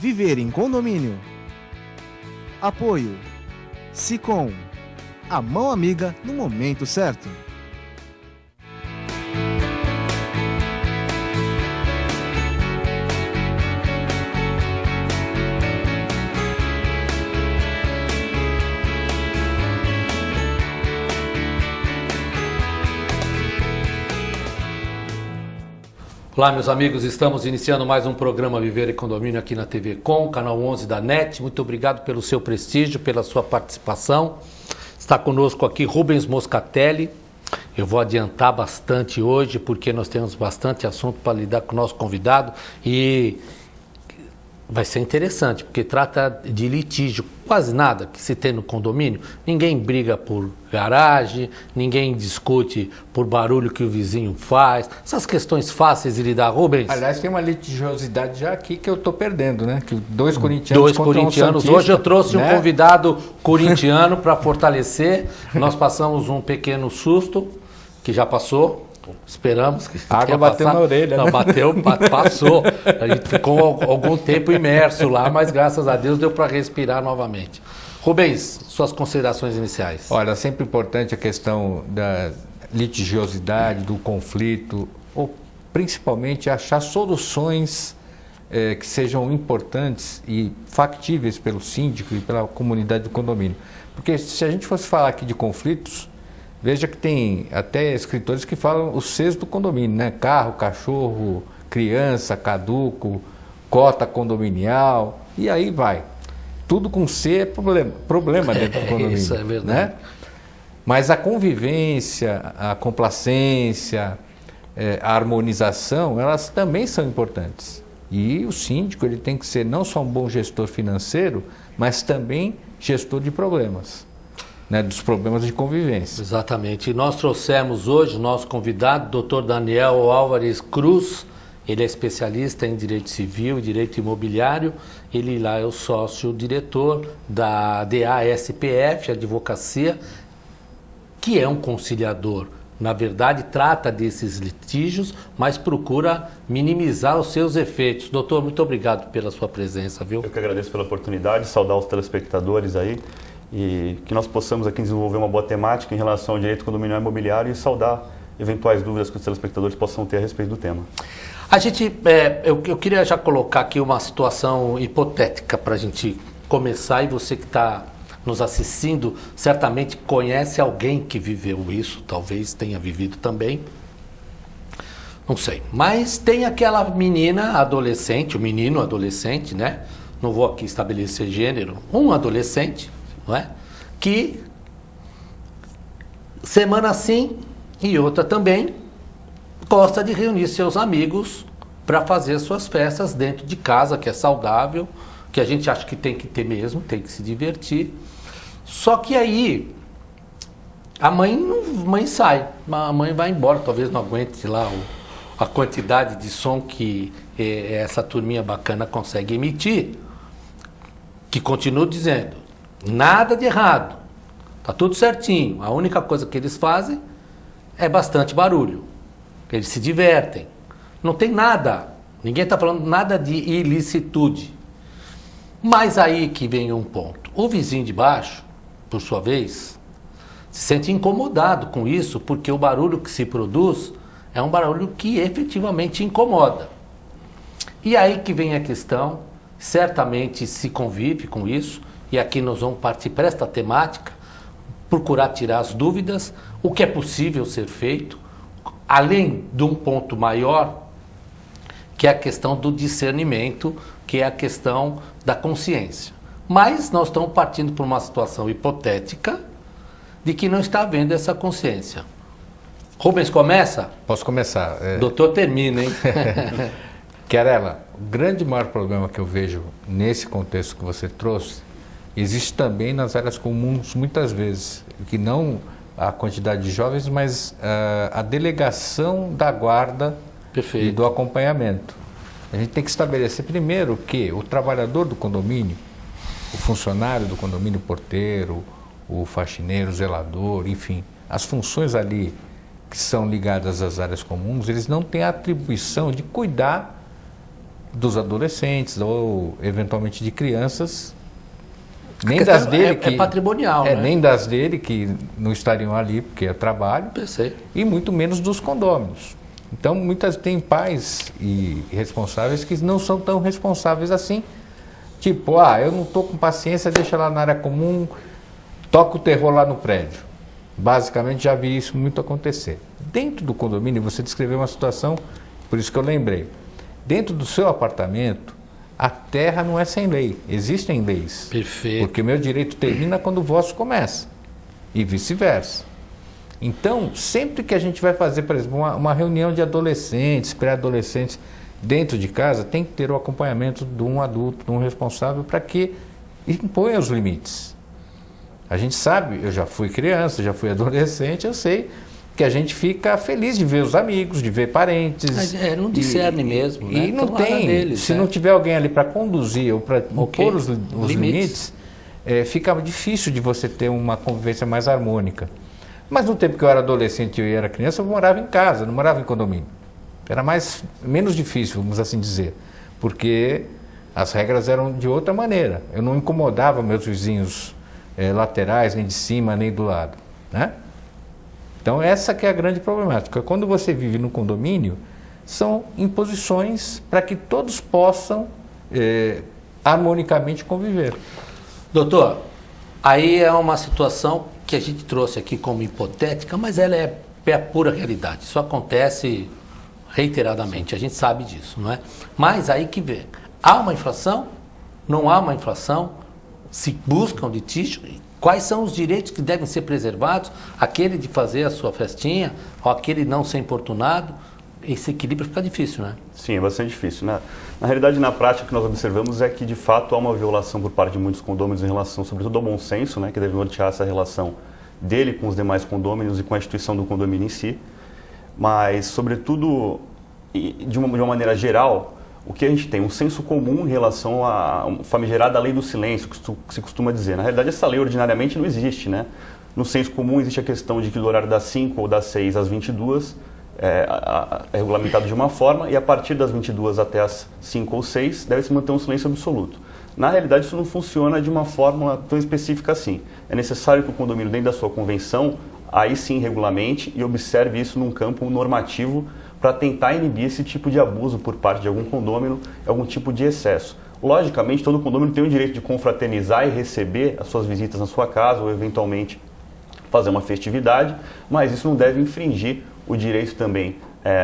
Viver em condomínio. Apoio Sicom, a mão amiga no momento certo. Olá, meus amigos, estamos iniciando mais um programa Viver em Condomínio aqui na TV Com, canal 11 da NET. Muito obrigado pelo seu prestígio, pela sua participação. Está conosco aqui Rubens Moscatelli. Eu vou adiantar bastante hoje, porque nós temos bastante assunto para lidar com o nosso convidado e vai ser interessante, porque trata de litígio, quase nada que se tem no condomínio. Ninguém briga por garagem, ninguém discute por barulho que o vizinho faz. Essas questões fáceis de lidar, Rubens. Aliás, tem uma litigiosidade já aqui que eu estou perdendo, né? Que dois corintianos contra um santista, Hoje eu trouxe né? um convidado corintiano para fortalecer. Nós passamos um pequeno susto, que já passou. Esperamos que a água bateu na orelha, não, né? Passou. A gente ficou algum tempo imerso lá, mas graças a Deus deu para respirar novamente. Rubens, suas considerações iniciais. Olha, sempre importante a questão da litigiosidade, do conflito, ou principalmente achar soluções que sejam importantes e factíveis pelo síndico e pela comunidade do condomínio. Porque se a gente fosse falar aqui de conflitos, veja que tem até escritores que falam os Cs do condomínio, né? Carro, cachorro, criança, caduco, cota condominial, e aí vai. Tudo com C é problema dentro do condomínio. Isso é verdade. Né? Mas a convivência, a complacência, a harmonização, elas também são importantes. E o síndico ele tem que ser não só um bom gestor financeiro, mas também gestor de problemas. Né, dos problemas de convivência. Exatamente. E nós trouxemos hoje o nosso convidado, Dr. Daniel Álvares Cruz. Ele é especialista em direito civil e direito imobiliário. Ele lá é o sócio-diretor da DASPF, Advocacia, que é um conciliador. Na verdade, trata desses litígios, mas procura minimizar os seus efeitos. Doutor, muito obrigado pela sua presença, viu? Eu que agradeço pela oportunidade, saudar os telespectadores aí. E que nós possamos aqui desenvolver uma boa temática em relação ao direito condominial imobiliário e saudar eventuais dúvidas que os telespectadores possam ter a respeito do tema. A gente, eu queria já colocar aqui uma situação hipotética para a gente começar, e você que está nos assistindo certamente conhece alguém que viveu isso, talvez tenha vivido também, não sei. Mas tem aquela menina adolescente, o menino adolescente, né? Não vou aqui estabelecer gênero, um adolescente, não é? Que semana sim e outra também gosta de reunir seus amigos para fazer suas festas dentro de casa, que é saudável, que a gente acha que tem que ter mesmo, tem que se divertir. Só que aí a mãe sai, a mãe vai embora, talvez não aguente lá a quantidade de som que essa turminha bacana consegue emitir, que continua dizendo nada de errado, tá tudo certinho. A única coisa que eles fazem é bastante barulho. Eles se divertem. Não tem nada, ninguém está falando nada de ilicitude. Mas aí que vem um ponto. O vizinho de baixo, por sua vez, se sente incomodado com isso, porque o barulho que se produz é um barulho que efetivamente incomoda. E aí que vem a questão, certamente se convive com isso. E aqui nós vamos partir para esta temática, procurar tirar as dúvidas, o que é possível ser feito, além de um ponto maior, que é a questão do discernimento, que é a questão da consciência. Mas nós estamos partindo por uma situação hipotética de que não está havendo essa consciência. Rubens, começa? Posso começar? Doutor, termina, hein? Querela, o grande maior problema que eu vejo nesse contexto que você trouxe existe também nas áreas comuns, muitas vezes, que não a quantidade de jovens, mas a delegação da guarda Perfeito. E do acompanhamento. A gente tem que estabelecer primeiro que o trabalhador do condomínio, o funcionário do condomínio, porteiro, o faxineiro, o zelador, enfim, as funções ali que são ligadas às áreas comuns, eles não têm a atribuição de cuidar dos adolescentes ou eventualmente de crianças, nem das dele é patrimonial, né? nem das dele que não estariam ali porque é trabalho, Pensei. e muito menos dos condôminos. Então, tem pais e responsáveis que não são tão responsáveis assim. Tipo, eu não estou com paciência, deixa lá na área comum, toca o terror lá no prédio. Basicamente, já vi isso muito acontecer. Dentro do condomínio, você descreveu uma situação, por isso que eu lembrei. Dentro do seu apartamento, a terra não é sem lei. Existem leis. Perfeito. Porque o meu direito termina quando o vosso começa. E vice-versa. Então, sempre que a gente vai fazer, por exemplo, uma reunião de adolescentes, pré-adolescentes, dentro de casa, tem que ter o acompanhamento de um adulto, de um responsável, para que imponha os limites. A gente sabe, eu já fui criança, já fui adolescente, eu sei que a gente fica feliz de ver os amigos, de ver parentes. Mas não discerne mesmo, né? E não Então, tem, deles, se não tiver alguém ali para conduzir ou para impor os limites. fica difícil de você ter uma convivência mais harmônica. Mas no tempo que eu era adolescente e eu era criança, eu morava em casa, não morava em condomínio. Era menos difícil, vamos assim dizer, porque as regras eram de outra maneira. Eu não incomodava meus vizinhos laterais, nem de cima, nem do lado, né? Então essa que é a grande problemática. Quando você vive no condomínio, são imposições para que todos possam harmonicamente conviver. Doutor, aí é uma situação que a gente trouxe aqui como hipotética, mas ela é a pura realidade. Isso acontece reiteradamente, a gente sabe disso, não é? Mas aí que vê, há uma infração? Não há uma infração? Se buscam litígio? Quais são os direitos que devem ser preservados? Aquele de fazer a sua festinha, ou aquele não ser importunado? Esse equilíbrio fica difícil, né? Sim, é bastante difícil, né? Na realidade, na prática, o que nós observamos é que, de fato, há uma violação por parte de muitos condôminos em relação, sobretudo, ao bom senso, né? Que deve nortear essa relação dele com os demais condôminos e com a instituição do condomínio em si. Mas, sobretudo, de uma maneira geral, o que a gente tem? Um senso comum em relação à famigerada lei do silêncio, que se costuma dizer. Na realidade, essa lei ordinariamente não existe, né? No senso comum existe a questão de que do horário das 5 ou das 6 às 22 é regulamentado de uma forma, e a partir das 22 até as 5 ou 6 deve se manter um silêncio absoluto. Na realidade, isso não funciona de uma forma tão específica assim. É necessário que o condomínio, dentro da sua convenção, aí sim regulamente e observe isso num campo normativo para tentar inibir esse tipo de abuso por parte de algum condômino, algum tipo de excesso. Logicamente, todo condomínio tem o direito de confraternizar e receber as suas visitas na sua casa ou, eventualmente, fazer uma festividade, mas isso não deve infringir o direito também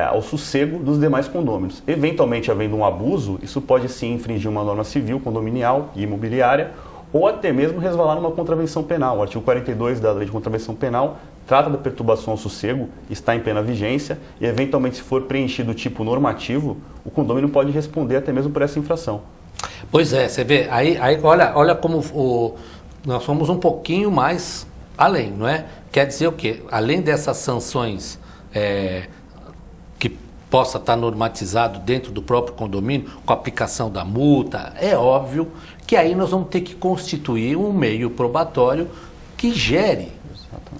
ao sossego dos demais condôminos. Eventualmente, havendo um abuso, isso pode sim infringir uma norma civil, condominial e imobiliária, ou até mesmo resvalar numa contravenção penal. O artigo 42 da Lei de Contravenção Penal trata da perturbação ao sossego, está em plena vigência, e eventualmente, se for preenchido o tipo normativo, o condômino pode responder até mesmo por essa infração. Pois é, você vê, aí olha como nós somos um pouquinho mais além, não é? Quer dizer o quê? Além dessas sanções que possa estar normatizado dentro do próprio condomínio, com a aplicação da multa, é óbvio que aí nós vamos ter que constituir um meio probatório que gere,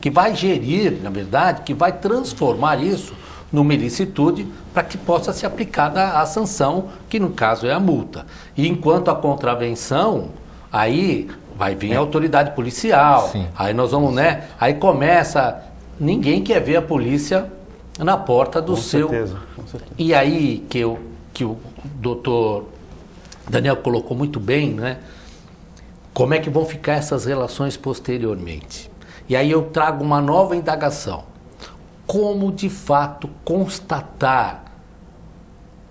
que vai gerir, na verdade, que vai transformar isso numa ilicitude para que possa ser aplicada a sanção, que no caso é a multa. E enquanto a contravenção, aí vai vir a autoridade policial, Sim. Aí nós vamos, né? Aí começa, ninguém quer ver a polícia na porta do seu... Com certeza. E aí que o doutor Daniel colocou muito bem, né? Como é que vão ficar essas relações posteriormente? E aí eu trago uma nova indagação. Como, de fato, constatar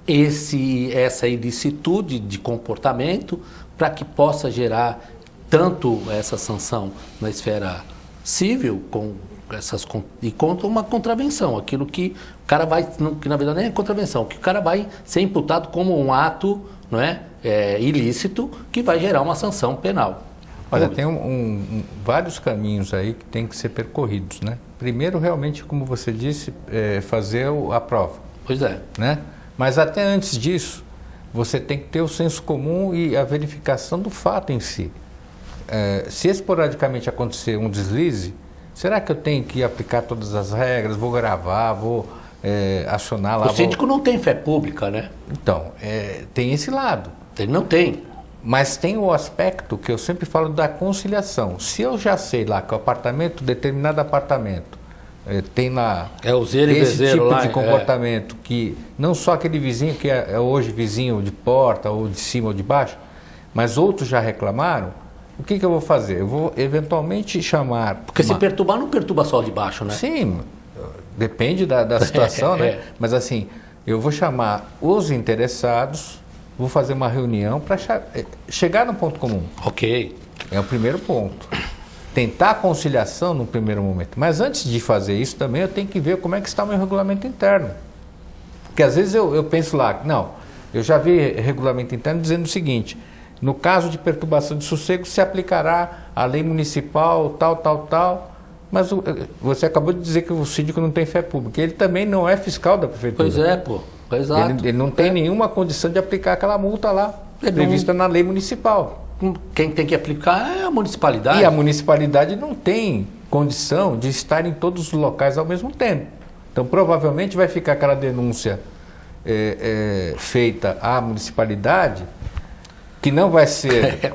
essa ilicitude de comportamento para que possa gerar tanto essa sanção na esfera civil e contra uma contravenção, aquilo que o cara vai, que na verdade nem é contravenção, que o cara vai ser imputado como um ato, não é, ilícito, que vai gerar uma sanção penal. Olha, tem vários caminhos aí que tem que ser percorridos, né? Primeiro, realmente, como você disse, fazer a prova. Pois é. Né? Mas até antes disso, você tem que ter o senso comum e a verificação do fato em si. Se esporadicamente acontecer um deslize, será que eu tenho que aplicar todas as regras, vou gravar, vou acionar lá... O síndico não tem fé pública, né? Então, tem esse lado. Ele não tem. Mas tem o aspecto que eu sempre falo da conciliação. Se eu já sei lá que o apartamento, determinado apartamento, tem lá O zero e esse bezeiro tipo lá, de comportamento, que não só aquele vizinho que é hoje vizinho de porta, ou de cima ou de baixo, mas outros já reclamaram, o que eu vou fazer? Eu vou eventualmente chamar... Porque se perturbar, não perturba só o de baixo, né? Sim, depende da situação, né? Mas assim, eu vou chamar os interessados, vou fazer uma reunião para chegar no ponto comum. Ok. É o primeiro ponto. Tentar a conciliação no primeiro momento. Mas antes de fazer isso também eu tenho que ver como é que está o meu regulamento interno. Porque às vezes eu penso lá, não, eu já vi regulamento interno dizendo o seguinte: no caso de perturbação de sossego se aplicará a lei municipal, tal. Mas você acabou de dizer que o síndico não tem fé pública. Ele também não é fiscal da prefeitura. Pois é, pô. Exato. Ele não tem nenhuma condição de aplicar aquela multa lá, prevista na lei municipal. Quem tem que aplicar é a municipalidade. E a municipalidade não tem condição de estar em todos os locais ao mesmo tempo. Então, provavelmente vai ficar aquela denúncia feita à municipalidade, que não vai ser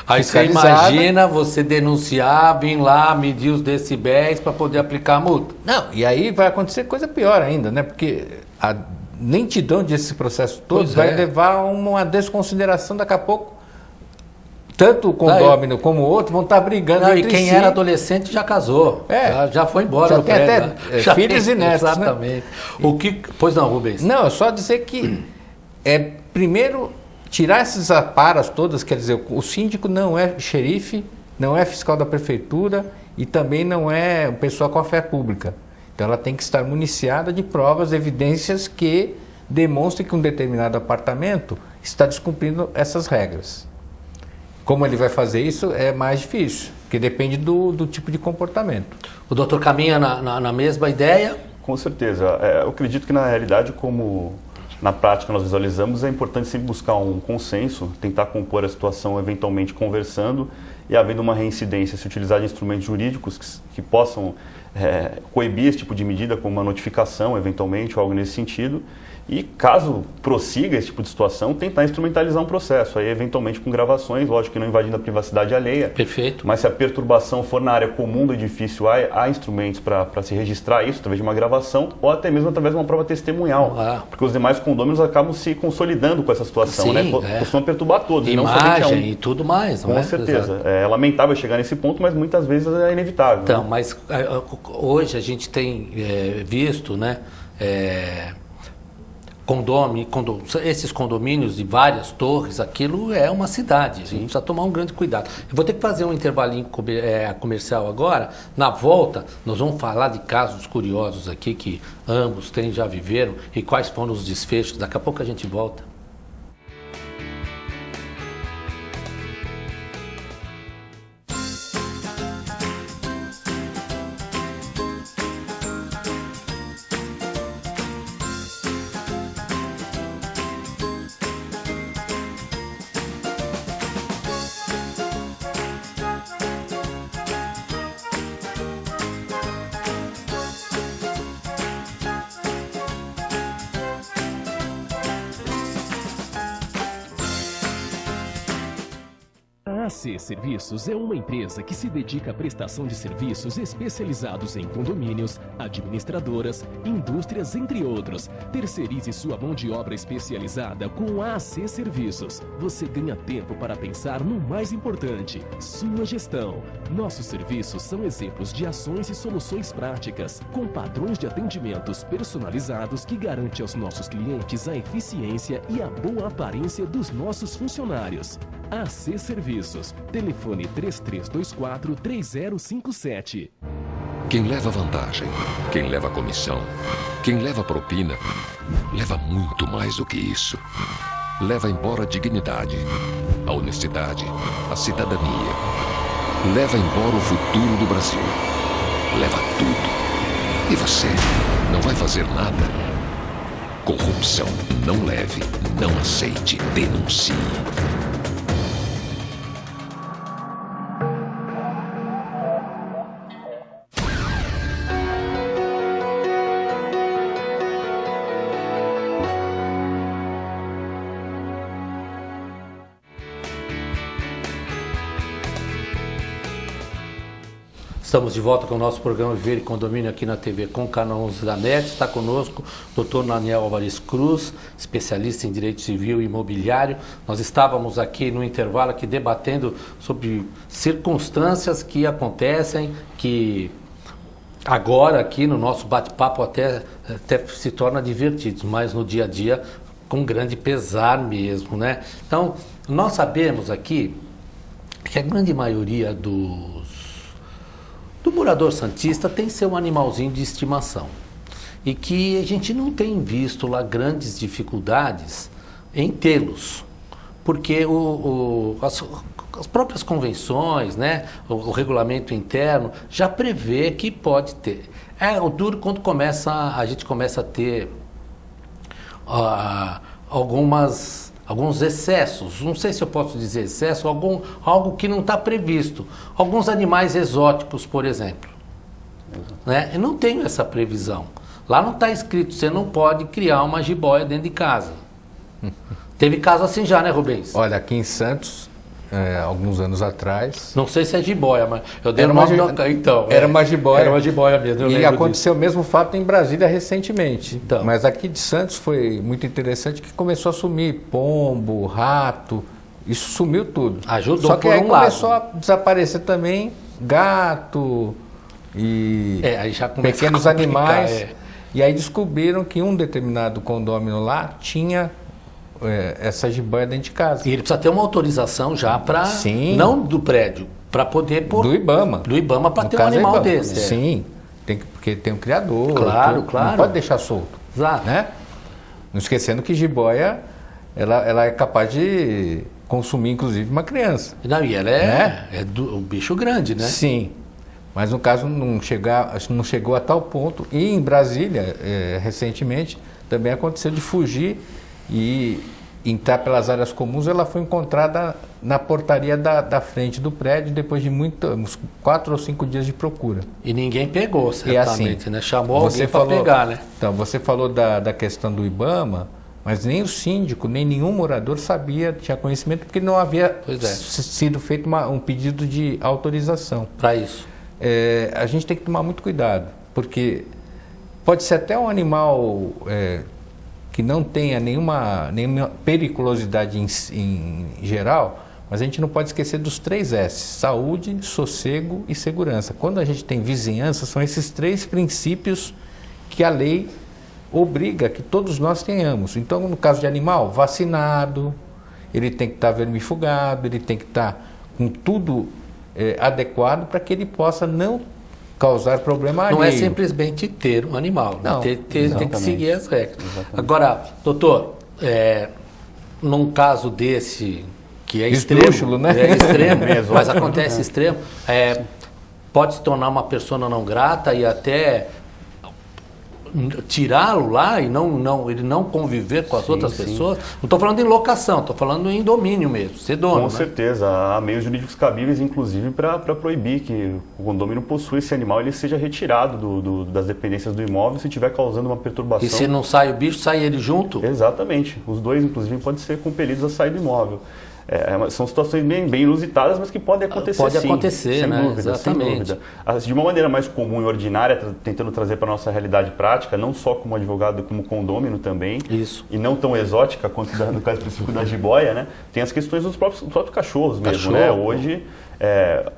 Aí você imagina você denunciar, vir lá, medir os decibéis para poder aplicar a multa. Não, e aí vai acontecer coisa pior ainda, né? Porque a lentidão desse processo todo vai levar a uma desconsideração daqui a pouco. Tanto o condômino como o outro vão estar brigando entre si. E quem era adolescente já casou, já foi embora já do tem prédio. Até filhos e netos, exatamente. Né? Pois não, Rubens? Não, é só dizer que primeiro tirar essas aparas todas, quer dizer, o síndico não é xerife, não é fiscal da prefeitura e também não é pessoa com a fé pública. Então ela tem que estar municiada de provas, evidências que demonstrem que um determinado apartamento está descumprindo essas regras. Como ele vai fazer isso é mais difícil, porque depende do tipo de comportamento. O doutor caminha na mesma ideia? Com certeza. Eu acredito que na realidade, como na prática nós visualizamos, é importante sempre buscar um consenso, tentar compor a situação eventualmente conversando e havendo uma reincidência, se utilizar de instrumentos jurídicos que possam coibir esse tipo de medida, como uma notificação eventualmente ou algo nesse sentido. E caso prossiga esse tipo de situação, tentar instrumentalizar um processo, aí eventualmente com gravações, lógico que não invadindo a privacidade alheia. Perfeito. Mas se a perturbação for na área comum do edifício, há instrumentos para se registrar isso, através de uma gravação ou até mesmo através de uma prova testemunhal. Porque os demais condôminos acabam se consolidando com essa situação, né? Costumam perturbar todos. Imagem não e tudo mais. Com certeza. É lamentável chegar nesse ponto, mas muitas vezes é inevitável. Então, né? mas hoje a gente tem visto, né? Esses condomínios de várias torres, aquilo é uma cidade, a gente precisa tomar um grande cuidado. Eu vou ter que fazer um intervalinho comercial agora. Na volta, nós vamos falar de casos curiosos aqui que ambos já viveram e quais foram os desfechos. Daqui a pouco a gente volta. A AC Serviços é uma empresa que se dedica à prestação de serviços especializados em condomínios, administradoras, indústrias, entre outros. Terceirize sua mão de obra especializada com a AC Serviços. Você ganha tempo para pensar no mais importante, sua gestão. Nossos serviços são exemplos de ações e soluções práticas, com padrões de atendimentos personalizados que garante aos nossos clientes a eficiência e a boa aparência dos nossos funcionários. AC Serviços. Telefone 3324-3057. Quem leva vantagem, quem leva comissão, quem leva propina, leva muito mais do que isso. Leva embora a dignidade, a honestidade, a cidadania. Leva embora o futuro do Brasil. Leva tudo. E você não vai fazer nada? Corrupção. Não leve, não aceite, denuncie. Estamos de volta com o nosso programa Viver e Condomínio aqui na TV com Canal 11 da NET. Está conosco o Dr. Naniel Álvares Cruz, especialista em Direito Civil e Imobiliário. Nós estávamos aqui no intervalo aqui debatendo sobre circunstâncias que acontecem, que agora aqui no nosso bate-papo até se torna divertido, mas no dia a dia com grande pesar mesmo, né? Então, nós sabemos aqui que a grande maioria do morador santista tem seu animalzinho de estimação e que a gente não tem visto lá grandes dificuldades em tê-los, porque as próprias convenções, né, o regulamento interno já prevê que pode ter. O duro quando a gente começa a ter alguns excessos, não sei se eu posso dizer excesso, algo que não está previsto. Alguns animais exóticos, por exemplo. Né? Eu não tenho essa previsão. Lá não está escrito, você não pode criar uma jiboia dentro de casa. Teve caso assim já, né, Rubens? Olha, aqui em Santos, alguns anos atrás... Não sei se é jiboia, mas eu dei uma então. Era uma jiboia. Era uma jiboia mesmo. E aconteceu o mesmo fato em Brasília recentemente. Então. Mas aqui de Santos foi muito interessante que começou a sumir pombo, rato, isso sumiu tudo. Ajudou. Só que por aí um começou lado. a desaparecer também gato e aí já começa pequenos a complicar, animais. E aí descobriram que um determinado condômino lá tinha essa jiboia dentro de casa. E ele precisa ter uma autorização já para, não do prédio, para poder pôr... Do IBAMA. Do IBAMA para No ter um caso é animal IBAMA. desse. Sim, porque tem um criador. Claro, tudo. claro. Não pode deixar solto. Exato. Né? Não esquecendo que jiboia, ela é capaz de consumir, inclusive, uma criança. Não, e ela é um bicho grande, né? Sim. Mas no caso não chegou a tal ponto. E em Brasília, recentemente, também aconteceu de fugir e entrar pelas áreas comuns. Ela foi encontrada na portaria da frente do prédio depois de uns 4 ou 5 dias de procura. E ninguém pegou, certamente, assim, né? Chamou alguém para pegar, né? Então, você falou da questão do IBAMA, mas nem o síndico, nem nenhum morador tinha conhecimento, porque não havia sido feito um pedido de autorização. Para isso. A gente tem que tomar muito cuidado, porque pode ser até um animal que não tenha nenhuma periculosidade em geral, mas a gente não pode esquecer dos 3 S: saúde, sossego e segurança. Quando a gente tem vizinhança, são esses 3 princípios que a lei obriga que todos nós tenhamos. Então, no caso de animal, vacinado, ele tem que estar vermifugado, ele tem que estar com tudo adequado para que ele possa não causar problema alheio. Não é simplesmente ter um animal, não, tem que seguir as regras. Exatamente. Agora, doutor, num caso desse, que é Esdrúxulo, extremo, né? É extremo, mas acontece extremo, pode se tornar uma pessoa não grata e até tirá-lo lá e ele não conviver com as outras pessoas. Não estou falando em locação, estou falando em domínio mesmo, ser dono. Com certeza, há meios jurídicos cabíveis, inclusive, para proibir que o condomínio possua esse animal, ele seja retirado das dependências do imóvel se estiver causando uma perturbação. E se não sai o bicho, sai ele junto? Exatamente. Os dois, inclusive, podem ser compelidos a sair do imóvel. São situações bem inusitadas, mas que podem acontecer. Pode sim, acontecer, sem né? dúvida, Exatamente. sem dúvida. De uma maneira mais comum e ordinária, tentando trazer para a nossa realidade prática, não só como advogado, como condômino também. Isso. E não tão exótica quanto no caso específico da jiboia, né? Tem as questões dos próprios cachorros mesmo, né? Hoje,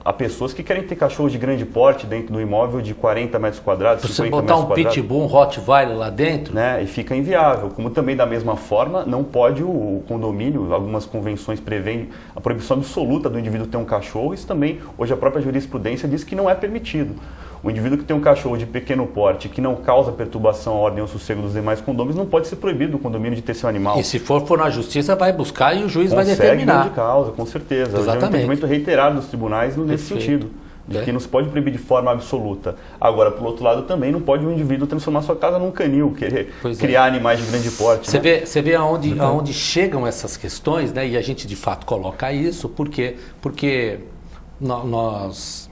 há pessoas que querem ter cachorro de grande porte dentro do imóvel de 40 metros quadrados, Você 50 botar metros um quadrados. pitbull, um Rottweiler lá dentro, Né? E fica inviável. Como também, da mesma forma, não pode o condomínio, algumas convenções prevêem a proibição absoluta do indivíduo ter um cachorro. Isso também, hoje a própria jurisprudência diz que não é permitido. O indivíduo que tem um cachorro de pequeno porte, que não causa perturbação à ordem ou sossego dos demais condôminos, não pode ser proibido do condomínio de ter seu animal. e se for na justiça, vai buscar e o juiz vai Consegue determinar. de causa, com certeza. Exatamente. Já é um entendimento reiterado dos tribunais nesse Perfeito. sentido. De que não se pode proibir de forma absoluta. Agora, por outro lado, também não pode um indivíduo transformar sua casa num canil, querer criar animais de grande porte. Você vê aonde chegam essas questões, né? E a gente de fato coloca isso, porque nós,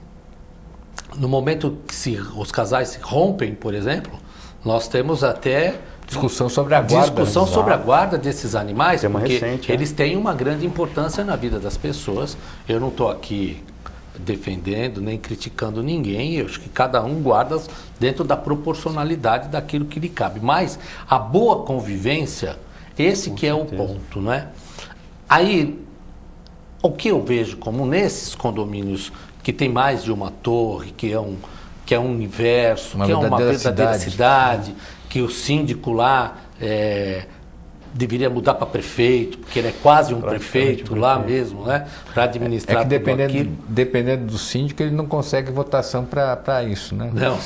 no momento que os casais se rompem, por exemplo, nós temos até discussão sobre a guarda. Discussão sobre a guarda desses animais, Tema porque recente, eles têm uma grande importância na vida das pessoas. Eu não estou aqui defendendo, nem criticando ninguém. Eu acho que cada um guarda dentro da proporcionalidade daquilo que lhe cabe. Mas a boa convivência, esse que é o ponto, né? Aí, o que eu vejo como nesses condomínios que tem mais de uma torre, que é um universo, que é uma verdadeira cidade, que o síndico lá deveria mudar para prefeito, porque ele é quase um prefeito lá mesmo, né? Para administrar que tudo aquilo. dependendo do síndico, ele não consegue votação para isso, né? Não,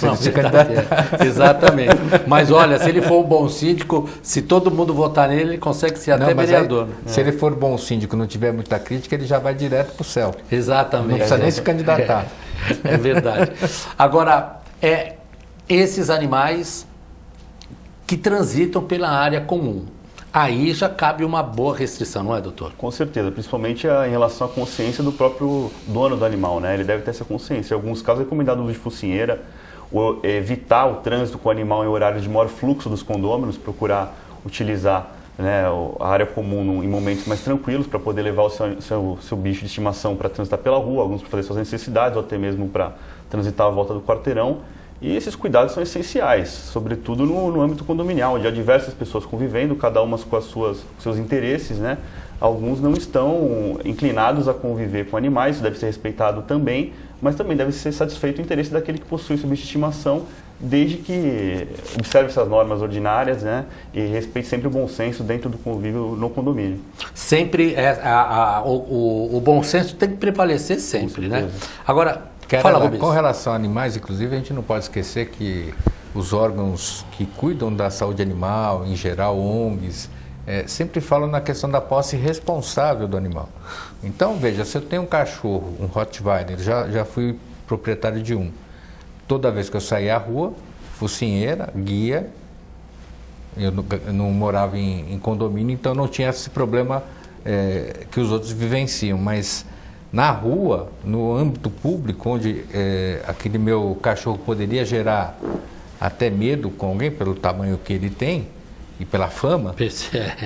exatamente. Mas olha, se ele for um bom síndico, se todo mundo votar nele, ele consegue ser até vereador. Aí, se ele for bom síndico e não tiver muita crítica, ele já vai direto para o céu. Exatamente. Não precisa nem se candidatar. É verdade. Agora, esses animais que transitam pela área comum. Aí já cabe uma boa restrição, não é, doutor? Com certeza, principalmente em relação à consciência do próprio dono do animal, né? Ele deve ter essa consciência. Em alguns casos é recomendado o uso de focinheira, ou evitar o trânsito com o animal em horários de maior fluxo dos condôminos, procurar utilizar, né, a área comum em momentos mais tranquilos para poder levar o seu bicho de estimação para transitar pela rua, alguns para fazer suas necessidades ou até mesmo para transitar à volta do quarteirão. E esses cuidados são essenciais, sobretudo no âmbito condominial, onde há diversas pessoas convivendo, cada uma com seus interesses, né? Alguns não estão inclinados a conviver com animais, isso deve ser respeitado também, mas também deve ser satisfeito o interesse daquele que possui seu bicho de estimação, desde que observe essas normas ordinárias, né? E respeite sempre o bom senso dentro do convívio no condomínio. Sempre, o bom senso tem que prevalecer sempre, né? Agora, com relação a animais, inclusive, a gente não pode esquecer que os órgãos que cuidam da saúde animal, em geral, ONGs, sempre falam na questão da posse responsável do animal. Então, veja, se eu tenho um cachorro, um Rottweiler, já fui proprietário de um. Toda vez que eu saía à rua, focinheira, guia, eu não morava em condomínio, então não tinha esse problema que os outros vivenciam, mas na rua, no âmbito público, onde aquele meu cachorro poderia gerar até medo com alguém, pelo tamanho que ele tem e pela fama,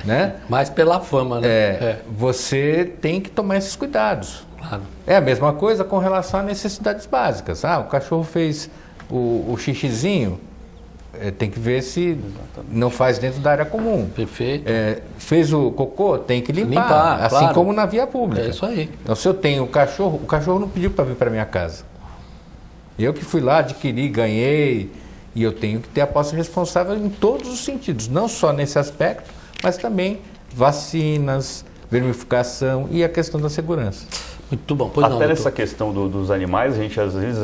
né? Mais pela fama, né? Você tem que tomar esses cuidados. Claro. É a mesma coisa com relação a necessidades básicas. O cachorro fez o xixizinho, tem que ver se não faz dentro da área comum. Perfeito. Fez o cocô, tem que limpar, assim claro. como na via pública. É isso aí. Então, se eu tenho o cachorro não pediu para vir para minha casa. Eu que fui lá, adquiri, ganhei, e eu tenho que ter a posse responsável em todos os sentidos, não só nesse aspecto, mas também vacinas, vermificação e a questão da segurança. Muito bom. Pois até não, nessa questão dos animais, a gente às vezes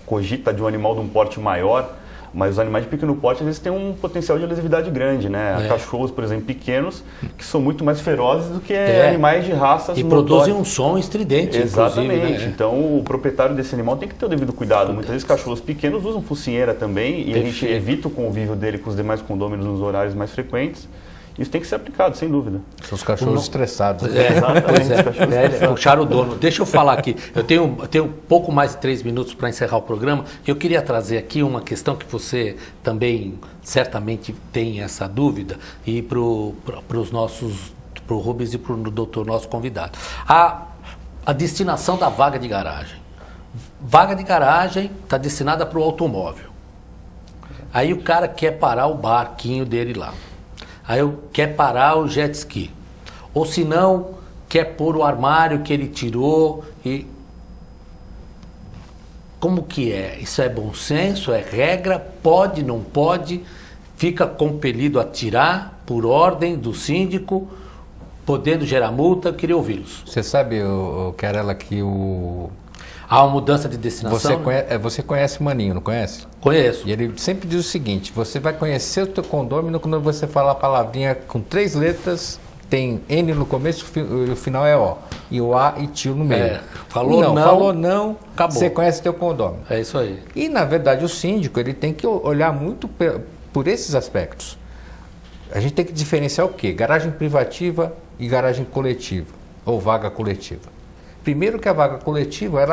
cogita de um animal de um porte maior, mas os animais de pequeno porte às vezes têm um potencial de lesividade grande, né? Há cachorros, por exemplo, pequenos, que são muito mais ferozes do que animais de raças e produzem um som estridente. Exatamente. Né? Então o proprietário desse animal tem que ter o devido cuidado. Muitas vezes cachorros pequenos usam focinheira também e a gente evita o convívio dele com os demais condôminos nos horários mais frequentes. Isso tem que ser aplicado, sem dúvida. São os cachorros estressados. Exatamente. Puxar o dono. Deixa eu falar aqui. Eu tenho pouco mais de 3 minutos para encerrar o programa. Eu queria trazer aqui uma questão que você também certamente tem essa dúvida e para os nossos, para o Rubens e para o doutor, nosso convidado. A destinação da vaga de garagem. Vaga de garagem está destinada para o automóvel. Aí o cara quer parar o barquinho dele lá. Aí eu quer parar o jet ski. Ou se não, quer pôr o armário que ele tirou e... Como que é? Isso é bom senso? É regra? Pode, não pode? Fica compelido a tirar por ordem do síndico, podendo gerar multa? Eu queria ouvi-los. Você sabe, Querela, que há uma mudança de destinação? Você conhece o Maninho, não conhece? Conheço. E ele sempre diz o seguinte: você vai conhecer o teu condômino quando você falar a palavrinha com 3 letras, tem N no começo e o final é O. E o A e tio no meio. Falou não, acabou. Você conhece o teu condômino. É isso aí. E, na verdade, o síndico ele tem que olhar muito por esses aspectos. A gente tem que diferenciar o quê? Garagem privativa e garagem coletiva, ou vaga coletiva. Primeiro que a vaga coletiva,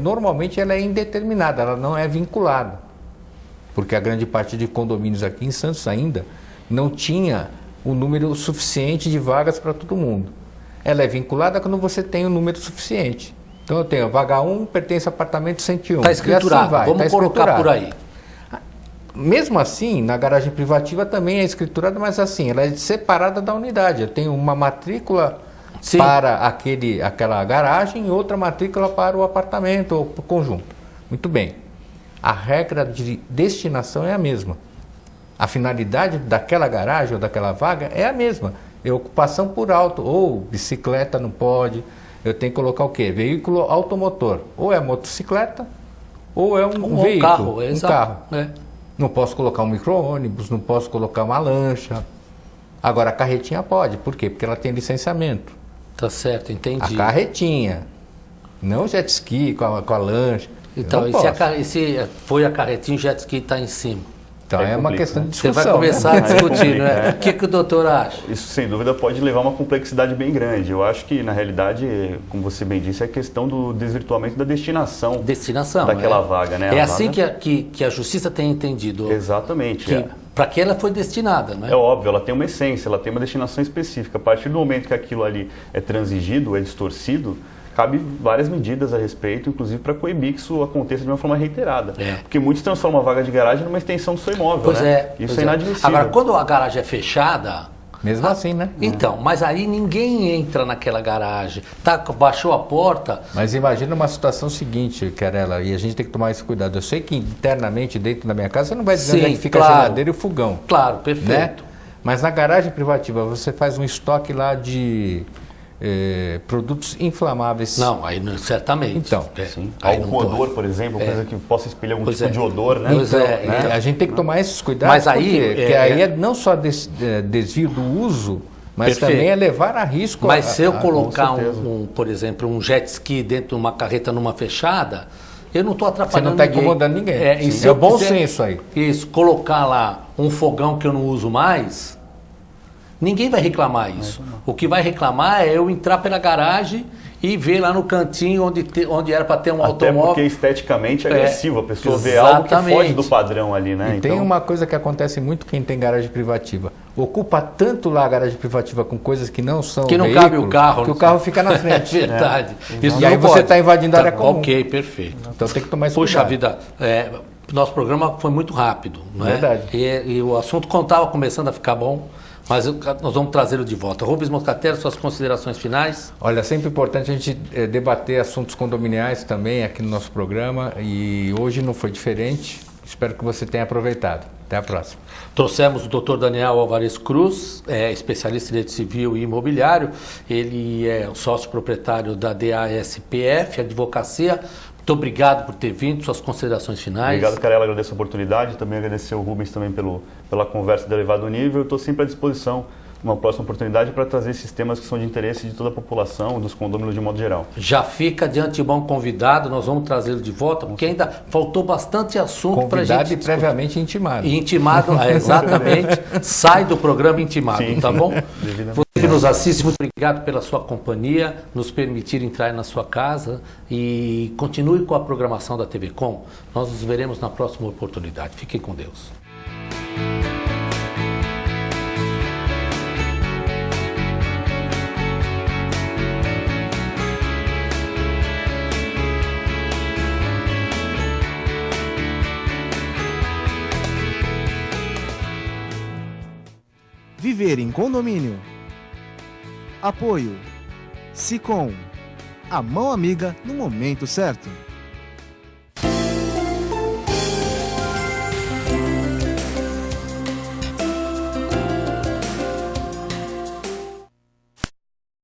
normalmente ela é indeterminada, ela não é vinculada. Porque a grande parte de condomínios aqui em Santos ainda não tinha o número suficiente de vagas para todo mundo. Ela é vinculada quando você tem o número suficiente. Então eu tenho vaga 1, pertence ao apartamento 101. Está E escriturado, assim vai, vamos tá colocar escriturado. por aí. Mesmo assim, na garagem privativa também é escriturada, mas assim, ela é separada da unidade. Eu tenho uma matrícula Sim. para aquela garagem e outra matrícula para o apartamento ou para o conjunto. Muito bem. A regra de destinação é a mesma. A finalidade daquela garagem ou daquela vaga é a mesma. É ocupação por auto, ou bicicleta não pode. Eu tenho que colocar o quê? Veículo automotor. Ou é motocicleta, ou é um veículo, carro, um exato. carro. É. Não posso colocar um micro-ônibus, não posso colocar uma lancha. Agora, a carretinha pode. Por quê? Porque ela tem licenciamento. Tá certo, entendi. A carretinha. Não jet ski com a lancha. Então, Não e se, posso. se foi a carretinha, o jet ski está em cima? Então Aí é uma complica, questão de Você discussão. vai começar né? a discutir, não É. é? O que o doutor acha? Isso, sem dúvida, pode levar a uma complexidade bem grande. Eu acho que, na realidade, como você bem disse, é a questão do desvirtuamento da destinação Destinação. daquela vaga, né? É A assim vaga- que a justiça tem entendido. Exatamente. Que, para que ela foi destinada, né? É óbvio, ela tem uma essência, ela tem uma destinação específica. A partir do momento que aquilo ali é transigido, é distorcido, cabe várias medidas a respeito, inclusive para coibir que isso aconteça de uma forma reiterada. É. Porque muitos transformam a vaga de garagem numa extensão do seu imóvel, Pois né? é. Isso pois é inadmissível. Agora, quando a garagem é fechada, Mesmo assim, né? então, mas aí ninguém entra naquela garagem. Tá, baixou a porta, Mas imagina uma situação seguinte, Querela, e a gente tem que tomar esse cuidado. Eu sei que internamente, dentro da minha casa, você não vai dizer Sim, onde é que fica claro. a geladeira e o fogão. claro, Né? perfeito. Mas na garagem privativa, você faz um estoque lá de produtos inflamáveis. Não, aí certamente. Então, Sim. aí não Algum odor, pode. por exemplo, coisa que possa espelhar algum Pois tipo é. de odor, né? Pois é, Né? então. A gente tem que tomar esses cuidados, Mas aí, porque aí é não só desvio do uso, mas Perfeito. também é levar a risco. Mas se eu colocar com certeza. por exemplo, um jet ski dentro de uma carreta numa fechada, eu não estou Você atrapalhando não está ninguém. incomodando ninguém. E Sim. se É eu bom quiser- senso aí. Isso, colocar lá um fogão que eu não uso mais, ninguém vai reclamar isso. O que vai reclamar é eu entrar pela garagem e ver lá no cantinho onde era para ter um Até automóvel. porque esteticamente é É, agressivo, a pessoa vê algo que exatamente. foge do padrão ali, né? E tem uma coisa que acontece muito quem tem garagem privativa. Ocupa tanto lá a garagem privativa com coisas que não são Que não veículos, cabe o carro. que o carro fica na É frente. verdade. Isso E aí não você pode. está invadindo a área comum. Ok, perfeito. Então tem que tomar esse Puxa cuidado. vida, nosso programa foi muito rápido, não é? Verdade. E o assunto estava começando a ficar bom, mas nós vamos trazê-lo de volta. Rubens Moscatelli, suas considerações finais? Olha, sempre importante a gente debater assuntos condominiais também aqui no nosso programa e hoje não foi diferente. Espero que você tenha aproveitado. Até a próxima. Trouxemos o Dr. Daniel Alvarez Cruz, especialista em direito civil e imobiliário. Ele é o sócio proprietário da DASPF, Advocacia. Muito obrigado por ter vindo, suas considerações finais. Obrigado, Carela, agradeço a oportunidade, também agradecer o Rubens também pela conversa de elevado nível. Eu estou sempre à disposição, numa próxima oportunidade, para trazer esses temas que são de interesse de toda a população, dos condôminos de modo geral. Já fica de antemão convidado, nós vamos trazê-lo de volta, porque ainda faltou bastante assunto para a Convidado gente e previamente intimado. E intimado, exatamente, sai do programa intimado, Sim. tá bom? Devidamente. Você que nos assiste, muito obrigado pela sua companhia, nos permitir entrar na sua casa e continue com a programação da TV Com. Nós nos veremos na próxima oportunidade. Fiquem com Deus. Viver em condomínio. Apoio. Sicom. A mão amiga no momento certo.